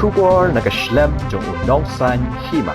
Shubor nakaslem jong unongsan hima.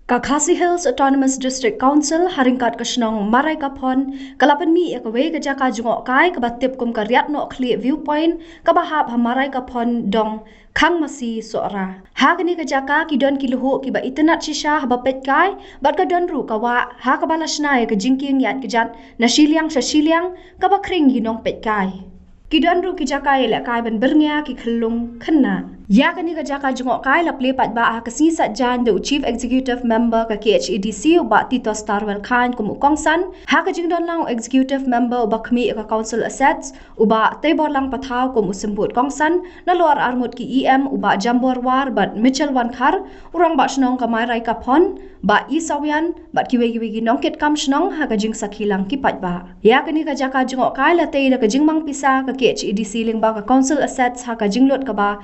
Kakhasi Hills Autonomous District Council haringkat kasnong maray kapon kalapan mi ekaway kajaka jungok kai kabatip kum karyat no clear viewpoint kabahap hamaray kapon dong khang masi soara hagani kajaka kidon kiluhu kiba internet shisha habapet kai bat kadon ru kawa ha kabalasnai kajingking yat kejat nasiliang sasiliang kabakring ginong pet kai kidon ru kijaka ele kai ban berngya ki khlung khanna ya kani kajaka jungok kai laple pat ba kasi satjan the chief executive member ka KHEDC ba Tito Starwell Khan kum kongsan ha ka jingdon lang executive member ba khmi ka council assets uba tebor lang pathaw kum usembut kongsan na lor armut ki EM uba jambor war bat Mitchell Wankar urang ba snong ka mai rai ka phon ba Isawian bat kiwe nongket kam snong ha ka jing sakhilang ki pat ba ya kani kajaka jungok kai la te ka jingmang pisa ka KHEDC ling ba ka council assets ha ka jinglot ka ba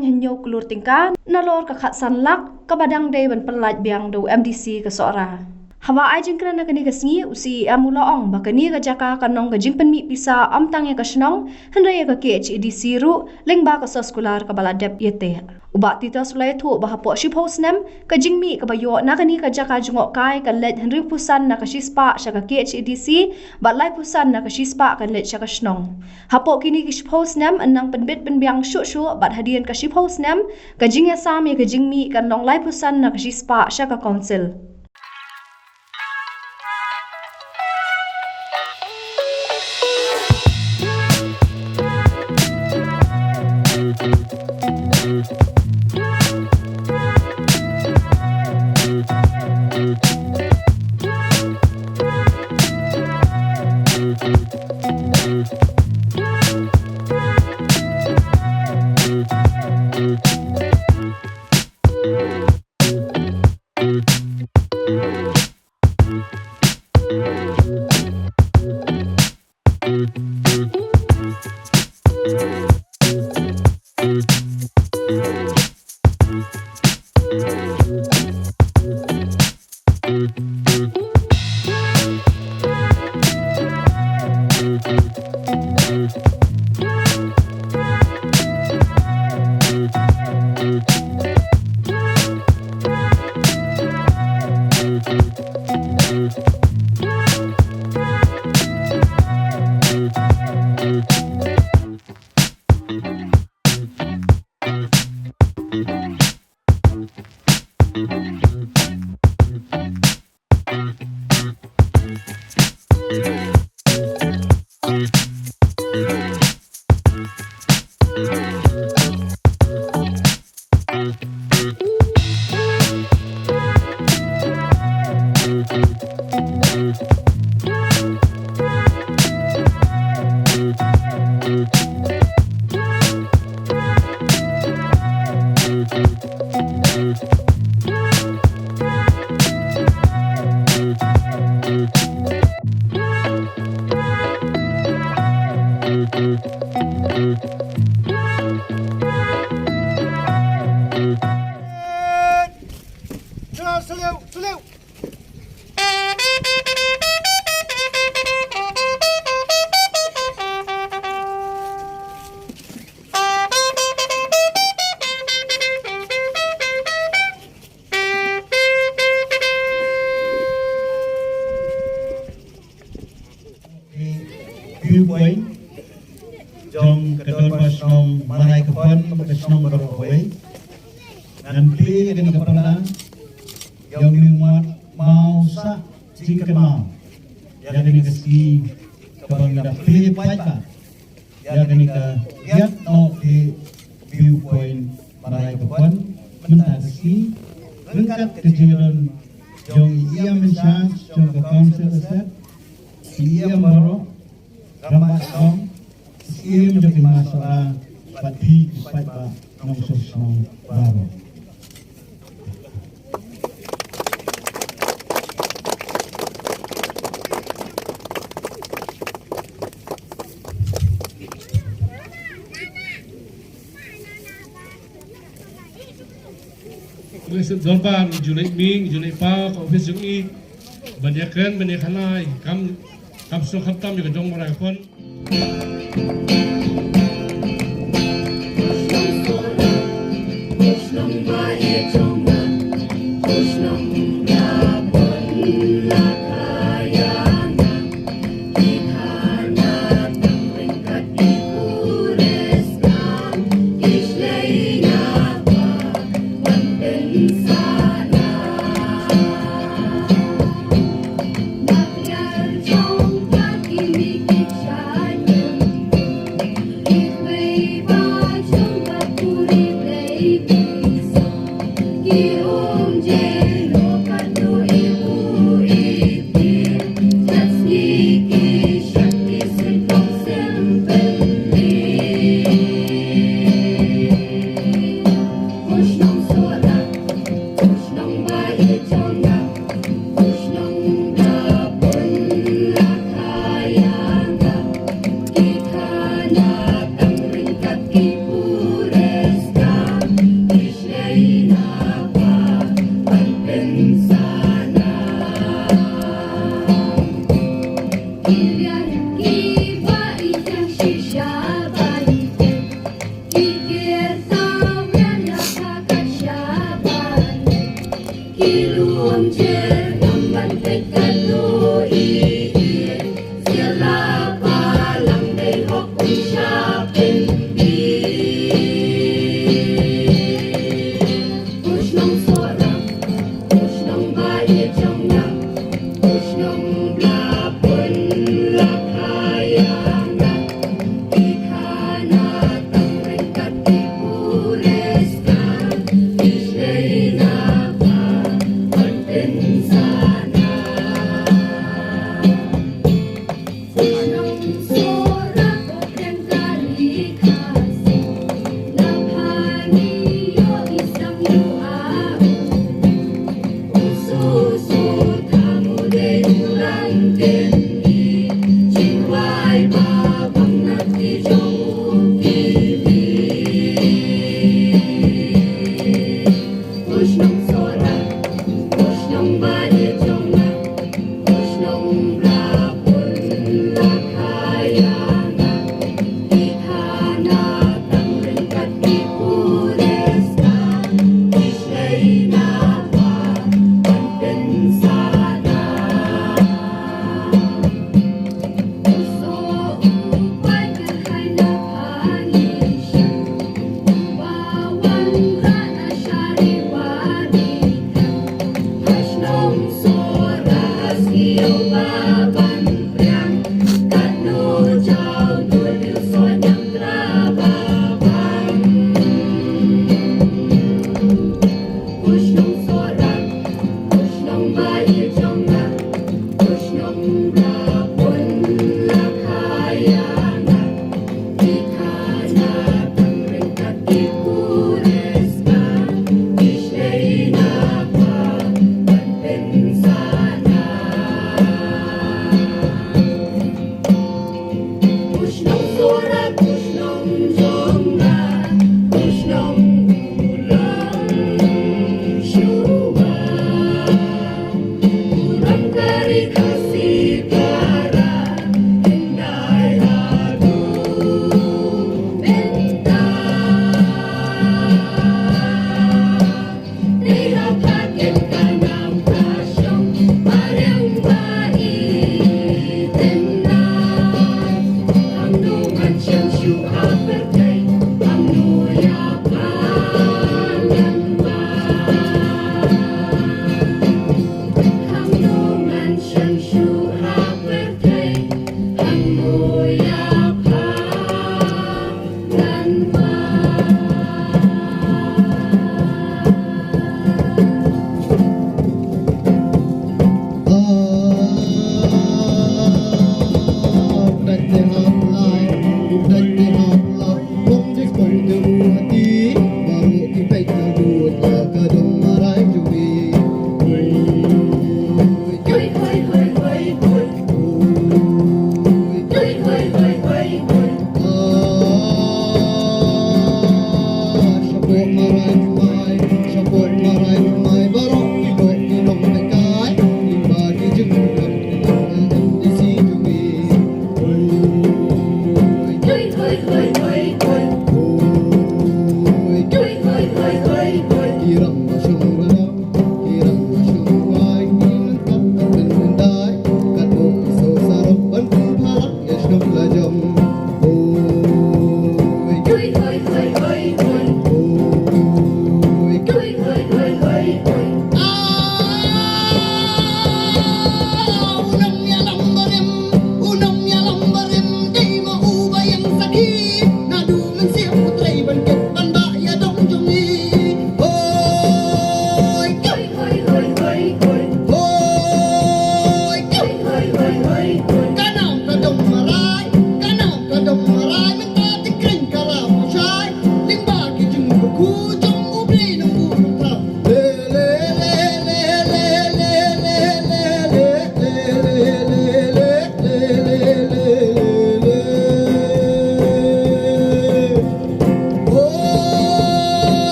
henyo kulur tingkan nalor ka khatsan lak ka badang day ban pelat biang do MDC ka sora hawa ai jingkran na kani kasngi usi amula ong ba kani ka jaka kanong ka jingpen mi pisa amtang ya kasnong henray ka KHEDC ru ling ba ka sekolah ka baladep yete uba Tito sulai thu ba hapo shi posnem ka jingmi ka bayo na kani ka jaka jungok kai ka let henry pusan na ka shispa sha ka KHEDC ba lai pusan na ka shispa ka let sha ka snong hapo kini ki posnem anang penbit penbiang shu bat hadian ka shi posnem ka jingya sami ka jingmi kan long lai pusan na ka shispa sha ka council viewpoint jong kadol pasnong maray kapon pasnong barokaway dan pilih dengan kepala yang dimuat mau sa jingkan mau yang ini kasi kabang ida pilih paika yang ini ka yat no di viewpoint maray kapon mentasi lengkap kejuran jong ia menchance jong council asset ia maro ramai dong, ia menjadi masalah bagi pada nongsos baru. Dorban, Julai Ming, Julai Pa, Office Jungi, Banyakan, Banyakanai, Kam so khatam juga dong maray kapon.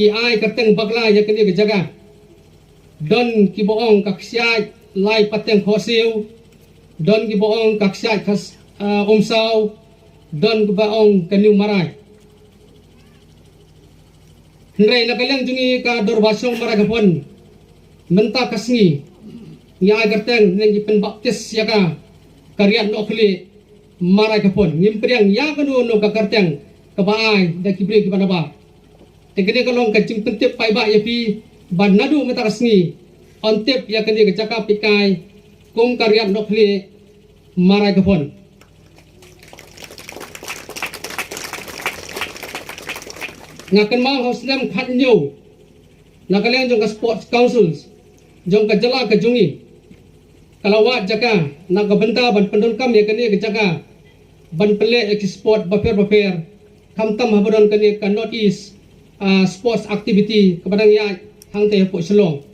ki ai kateng bakla ya kini ke jaga don ki boong kaksiat lai pateng khosiu don ki boong kaksiat khas umsau don ki boong keniu marai Nrai nakaliang jungi ka dorbasong maragapon. Menta kasngi. Nya agarteng nengi penbaptis ya ka karyat no khli maragapon. Ngimpriang ya kanu no ka karteng kabaai da kibri kibanaba. Tegede kalong kacing pentip pai ba yapi ban nadu meta kasngi. Ontep ya kani kecaka pikai kum karyat no khli maragapon. Ngakan mau hosnam khat nyu nakalian jong ka sports councils jong ka jala ka jungi kalawat jaka nak ka benta ban pendon kam ya kani ka jaka ban pele ek sport bafer kam tam habron kani ka north east sports activity kepadang ya hang te po selong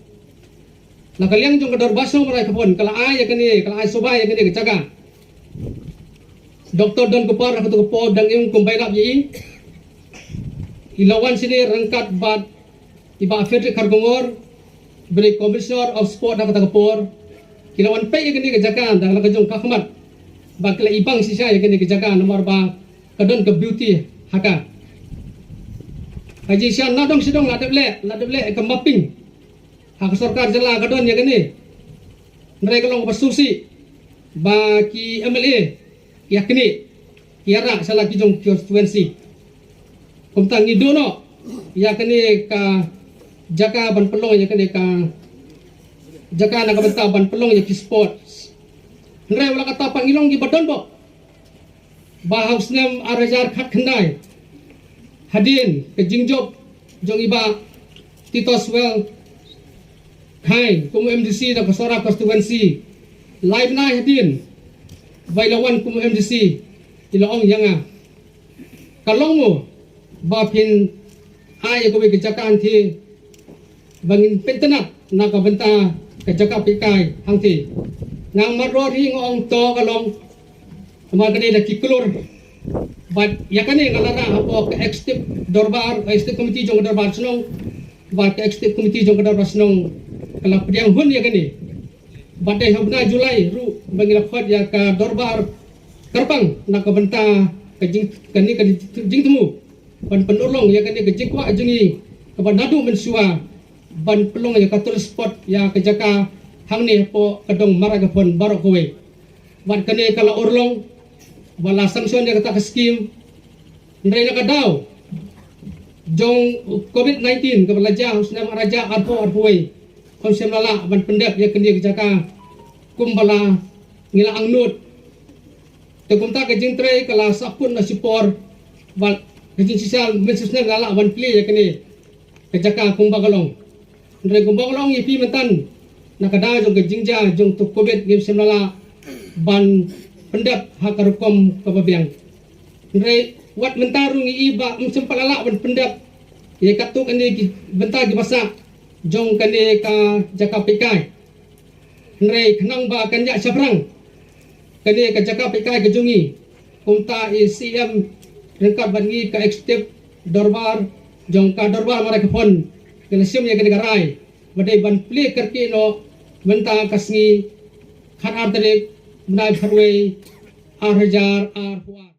nakalian jong ka dorbasong marai kapon kala ai ya kani kala ai sobai ya kani ka jaka Dr. Don Kupar aku tu po dang yung kumbailap yi ilawan sini rangkat bat iba Frederick Kargongor beri Commissioner of Sport nak takapor ilawan pe yang ni kejakan dang lakajong kahmat bakla ibang sisa yang ni kejakan nomor ba kadon ke beauty haka haji sian nadong sidong ladable ke mapping hak sarkar jela kadon yang ni mereka long bersusi baki MLA yakni kiara salah kijong constituency kumtang idono ya kene ka jaka ban pelong ya kene ka jaka na kabenta ban pelong ya ki sports nre wala kata pangilong gi badon bo bahaus nem arajar khat khandai hadin ke jingjob jong iba titoswell kai kum MDC da kasora constituency live na hadin bailawan kum MDC ilaong yanga kalong mo bapin ay ko kejakaan ti bangin pentenat nakabenta kejaka pikai hangti nang marori ngong to kalong magani da kiklor but yakani ngalara hapo ke extip dorbar extip committee jong dorbar snong ba ke extip committee jong dorbar snong kala pediang hun yakani badai habna Julai ru bangila khot ya ka dorbar karpang nakabenta kejing kani kejing temu ban penolong ya kani kejekwa jungi kaban nadu mensua ban pelong ya katul spot ya kejaka hangni po kadong maragapon barok kowe ban kani kala urlong wala sanction ya kata skim ndre na kadaw jong COVID-19 kabalaja husna maraja arpo arpoe konsem lala ban pendap ya kani kejaka kumbala ngila angnut tekumta kejing tre kala sapun na sipor bal kejing sisial mensusna lala ban play ya kini kejaka kumbagalong ndre kumbagalong ipi mentan nakada jong kejing ja jong tu covid game semlala ban pendap hakarukom kababiang ndre wat mentarung iba sempalala ban pendap ye katuk ani bentar di masa jong kani ka jaka pikai ndre kenang ba kanja sabrang kani ka jaka pikai kejungi kumta ICM rengkat bangi ka eksekutif dorbar jong ka dorbar mara kepon kelesium ya kani garai badai ban pli kerki no menta kasngi khat ardek menai pharwei 8000 ar